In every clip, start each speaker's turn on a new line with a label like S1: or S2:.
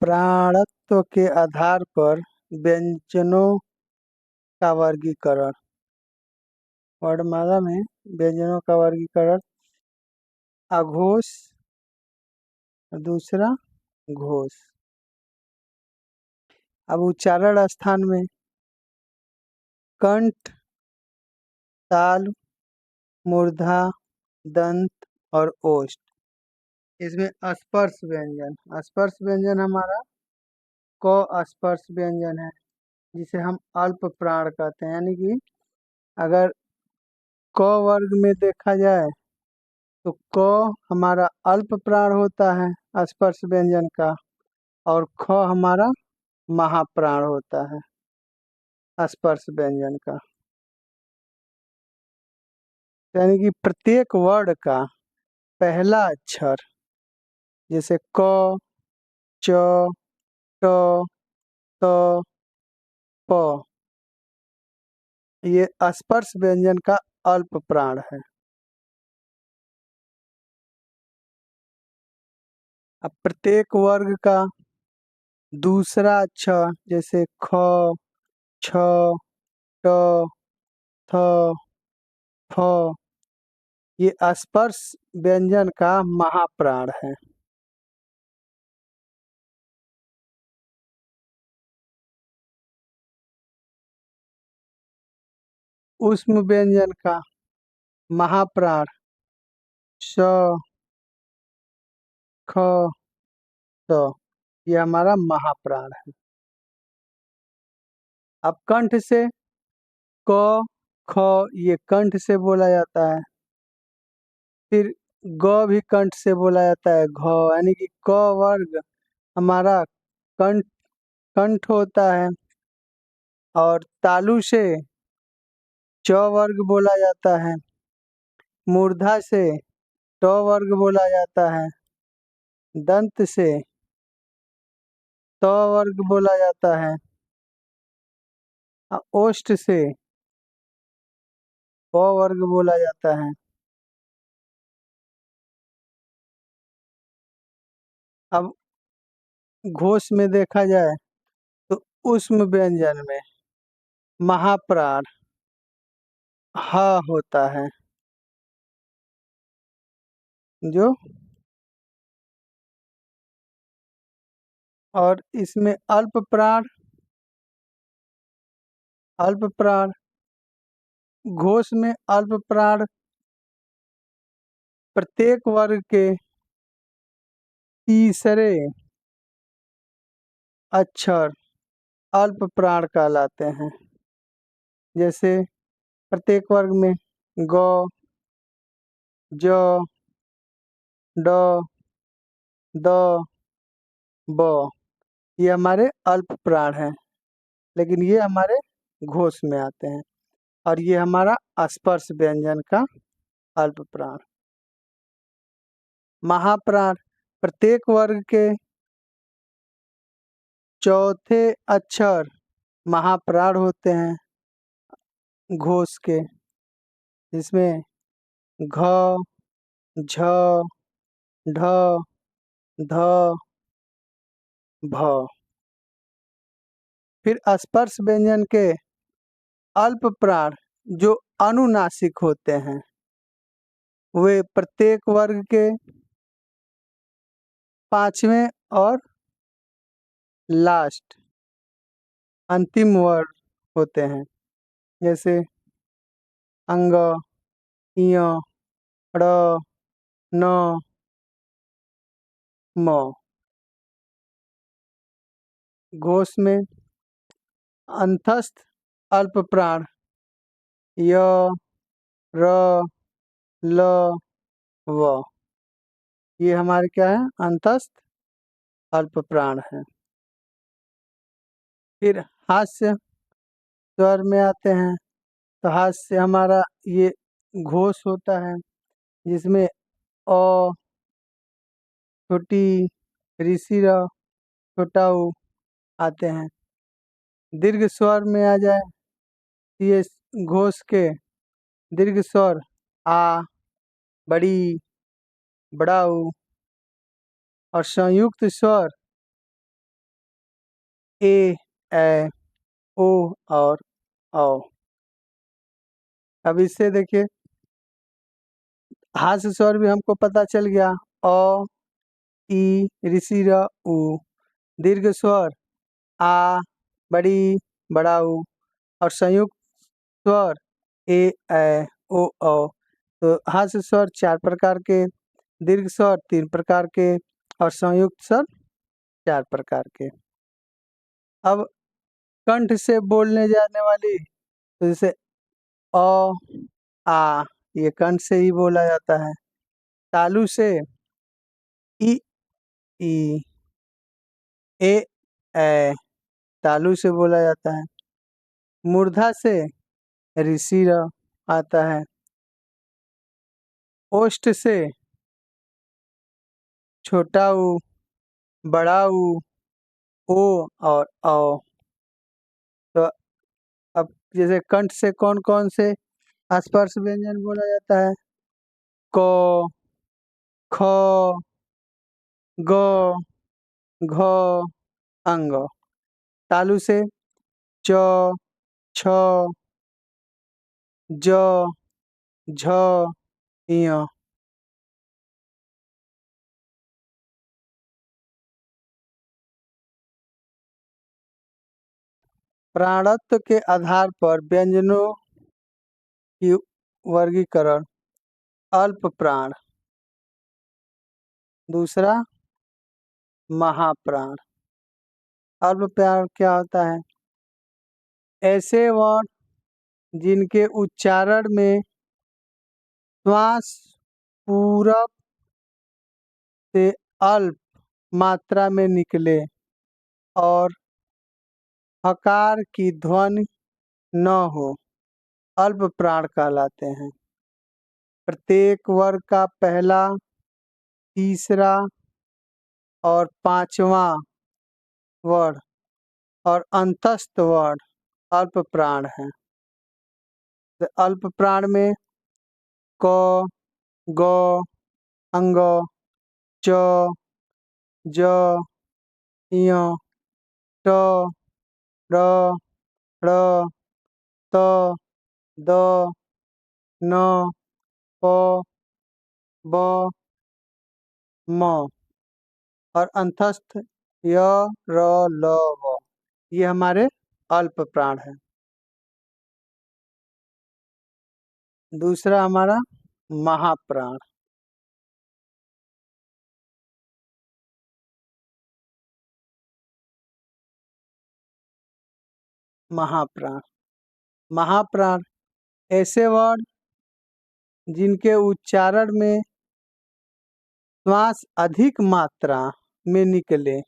S1: प्राणत्व के आधार पर व्यंजनों का वर्गीकरण। वर्णमाला में व्यंजनों का वर्गीकरण अघोष, दूसरा घोष। अब उच्चारण स्थान में कंठ, ताल, मूर्धा, दंत और ओष्ठ। इसमें स्पर्श व्यंजन, स्पर्श व्यंजन हमारा क स्पर्श व्यंजन है, जिसे हम अल्प प्राण कहते हैं। यानी कि अगर क वर्ग में देखा जाए तो क हमारा अल्प प्राण होता है स्पर्श व्यंजन का, और ख हमारा महाप्राण होता है स्पर्श व्यंजन का। यानी कि प्रत्येक वर्ण का पहला अक्षर, जैसे क, च, ट, त, प, ये स्पर्श व्यंजन का अल्प प्राण है। अब प्रत्येक वर्ग का दूसरा अक्षर, जैसे ख, छ, ट, थ, फ, ये स्पर्श व्यंजन का महाप्राण है। ऊष्म व्यंजन का महाप्राण स, ख, स, ये हमारा महाप्राण है। अब कंठ से क, ख, ये कंठ से बोला जाता है। फिर ग भी कंठ से बोला जाता है, घ, यानी कि क वर्ग हमारा कंठ कंठ होता है। और तालु से च वर्ग बोला जाता है, मूर्धा से ट वर्ग बोला जाता है, दंत से त वर्ग बोला जाता है, ओष्ठ से प वर्ग बोला जाता है। अब घोष में देखा जाए तो ऊष्म व्यंजन में महाप्राण ह होता है, जो और इसमें अल्प प्राण घोष में अल्प प्राण प्रत्येक वर्ग के तीसरे अक्षर अल्प प्राण कहलाते हैं। जैसे प्रत्येक वर्ग में ग, ज, ड, द, ब, ये हमारे अल्प प्राण हैं, लेकिन ये हमारे घोष में आते हैं। और ये हमारा स्पर्श व्यंजन का अल्प प्राण। महाप्राण प्रत्येक वर्ग के चौथे अक्षर महाप्राण होते हैं घोष के, जिसमें घ, झ, ढ, ध, भ। फिर स्पर्श व्यंजन के अल्प प्राण जो अनुनासिक होते हैं, वे प्रत्येक वर्ग के पांचवें और लास्ट अंतिम वर्ण होते हैं। जैसे अंग, इय, ड़, न, म। घोष में अंतस्थ अल्प प्राण य, र, ल, व, ये हमारे क्या है, अंतस्थ अल्प प्राण है। फिर हास्य स्वर में आते हैं तो हास्य हमारा ये घोष होता है, जिसमें अ, छोटी, ऋषि र, छोटा उ आते हैं। दीर्घ स्वर में आ जाए तो ये घोष के दीर्घ स्वर आ, बड़ी, बड़ा उ, और संयुक्त स्वर ए, ऐ, ओ और औ। अब इससे देखिए हास्य स्वर भी हमको पता चल गया। अ, ई, ऋषि र, उ। दीर्घ स्वर आ, बड़ी, बड़ा ऊ और संयुक्त स्वर ए, ऐ, ओ, औ। तो हास्य स्वर 4 प्रकार के, दीर्घ स्वर 3 प्रकार के और संयुक्त स्वर 4 प्रकार के। अब कंठ से बोलने जाने वाली, तो जैसे अ, आ, ये कंठ से ही बोला जाता है। तालु से इ, ई, ए, ऐ, तालु से बोला जाता है। मूर्धा से ऋषि र आता है। ओष्ठ से छोटा ऊ, बड़ा ऊ, ओ और औ। तो अब जैसे कंठ से कौन-कौन से स्पर्श व्यंजन बोला जाता है? क, ख, ग, घ, अंग। तालु से च, छ, ज, झ, ञ। प्राणत्व के आधार पर व्यंजनों की वर्गीकरण। अल्प प्राण, दूसरा महाप्राण। अल्प प्राण क्या होता है? ऐसे वर्ण जिनके उच्चारण में श्वास पूरक से अल्प मात्रा में निकले और हकार की ध्वनि न हो, अल्प प्राण कहलाते हैं। प्रत्येक वर्ग का पहला, तीसरा और पांचवा वर्ण और अंतस्थ वर्ण अल्प प्राण है। तो अल्प प्राण में क, ग, अंग, च, ज, ञ, ट, र, ड़, त, द, न, प, ब, म और अंतस्थ य, र, ल, व। ये हमारे अल्प प्राण है। दूसरा हमारा महाप्राण। महाप्राण, महाप्राण ऐसे वर्ण जिनके उच्चारण में श्वास अधिक मात्रा में निकले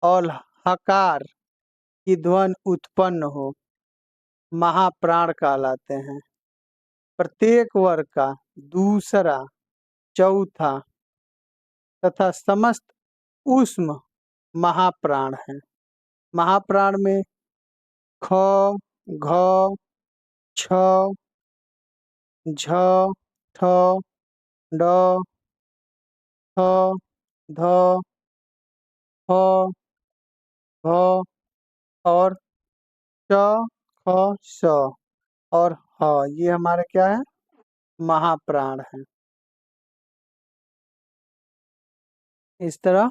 S1: और हकार की ध्वनि उत्पन्न हो, महाप्राण कहलाते हैं। प्रत्येक वर्ग का दूसरा, चौथा तथा समस्त ऊष्म महाप्राण है। महाप्राण में ख, घ, छ, झ, ठ, ड, थ, ध, फ, भ और च, ख, स और ह। ये हमारा क्या है? महाप्राण है। इस तरह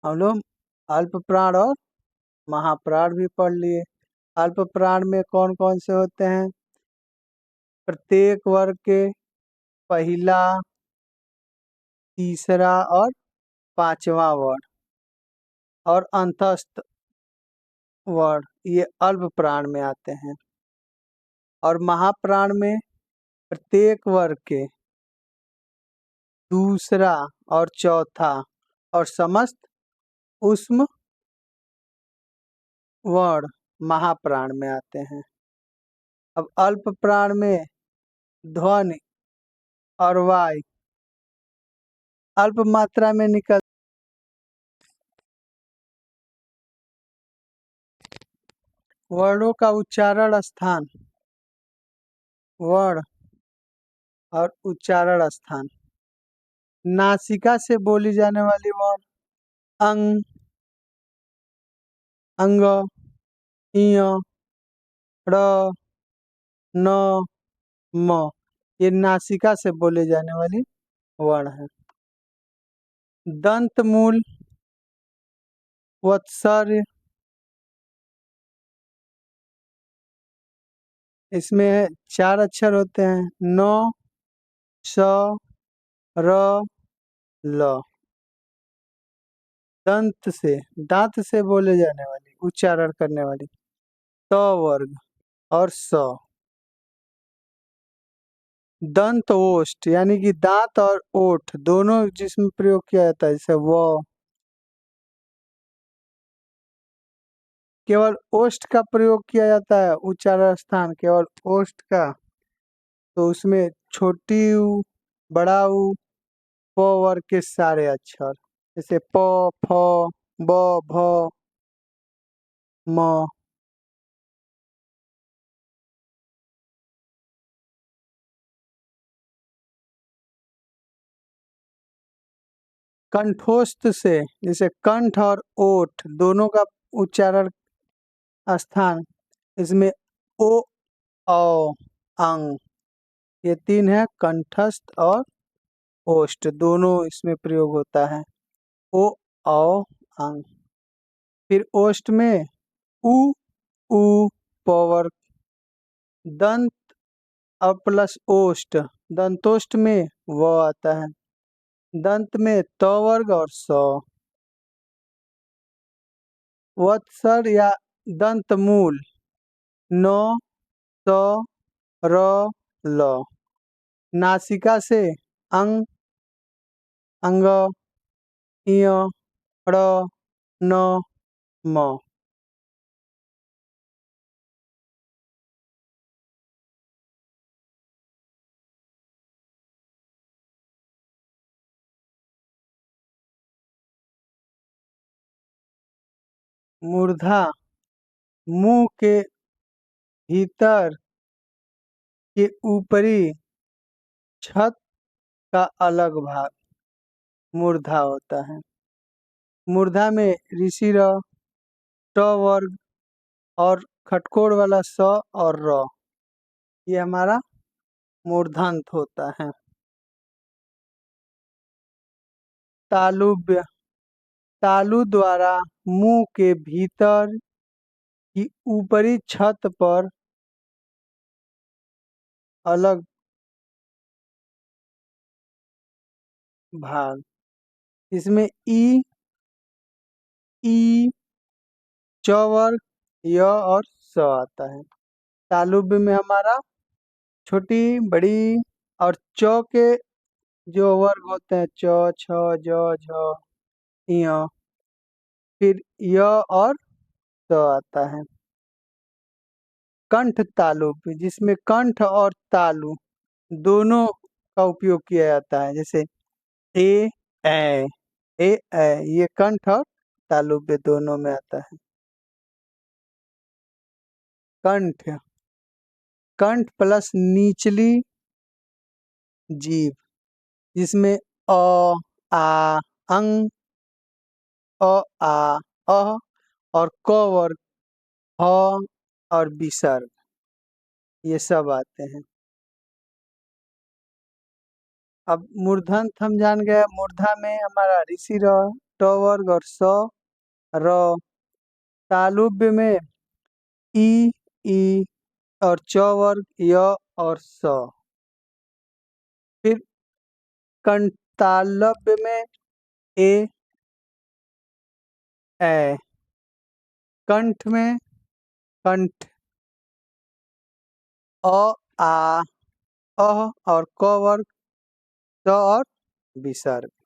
S1: हम लोग अल्प प्राण और महाप्राण भी पढ़ लिए। अल्प प्राण में कौन कौन से होते हैं? प्रत्येक वर्ग के पहला, तीसरा और पांचवा वर्ण और अंतस्थ वर्ण ये अल्प प्राण में आते हैं। और महाप्राण में प्रत्येक वर्ग के दूसरा और चौथा और समस्त ऊष्म वर्ण महाप्राण में आते हैं। अब अल्प प्राण में ध्वनि और वायु अल्प मात्रा में निकल वर्णों का उच्चारण स्थान, वर्ण और उच्चारण स्थान। नासिका से बोली जाने वाली वर्ण अंग, अंग, इय, ड़, न, म। ये नासिका से बोले जाने वाली वर्ण है। दंत मूल, वत्सर्य, इसमें 4 अक्षर होते हैं, न, स, र, ल। दंत से, दांत से बोले जाने वाली, उच्चारण करने वाली, त वर्ग और स। दंत ओष्ठ यानी कि दांत और ओठ दोनों जिसमें प्रयोग किया जाता है, जैसे व। केवल ओष्ठ का प्रयोग किया जाता है, उच्चारण स्थान केवल ओष्ठ का, तो उसमें छोटी ऊ, बड़ा ऊ, प वर्ग के सारे अक्षर, जैसे प, फ, ब, भ, म। कंठोस्थ से, जैसे कंठ और ओठ दोनों का उच्चारण स्थान, इसमें ओ, औ, अंग, ये 3 है, कंठस्थ और ओष्ठ दोनों इसमें प्रयोग होता है। ओ, औ, अंग। फिर ओष्ठ में उ, ऊ, पवर, दंत और प्लस ओष्ठ, दंतोष्ठ में व आता है, दंत में त वर्ग और स। वत्सर या दंत मूल, न, स, र, ल। नासिका से अंग, अंग, इय, ड़, न, म। मूर्धा, मुंह के भीतर के ऊपरी छत का अलग भाग मूर्धा होता है। मूर्धा में ऋषि र, ट वर्ग और खटकोड़ वाला स और र, ये हमारा मूर्धांत होता है। तालुब्य, तालु द्वारा मुंह के भीतर की ऊपरी छत पर अलग भाग, इसमें ई, ई, च वर्ग, य और स आता है। तालुब्य में हमारा छोटी, बड़ी और च के जो वर्ग होते हैं, च, छ, ज, झ, इय, फिर य और स आता है। कंठ तालुब्य, जिसमें कंठ और तालु दोनों का उपयोग किया जाता है, जैसे ए, ऐ, ए, ऐ, ये कंठ और तालुब्य दोनों में आता है। कंठ, कंठ प्लस निचली जीभ, जिसमें अ, आ, अंग, अ, आ, अह और क वर्ग, ह और विसर्ग, ये सब आते हैं। अब मूर्धन्य हम जान गए, मूर्धा में हमारा ऋषि र, ट वर्ग और स, र। तालुब्य में ई, ई और च वर्ग, य और स। फिर कंठालब्य में ए, ऐ। कंठ में कंठ, अ, आ, अह और क वर्ग, स और विसर्ग।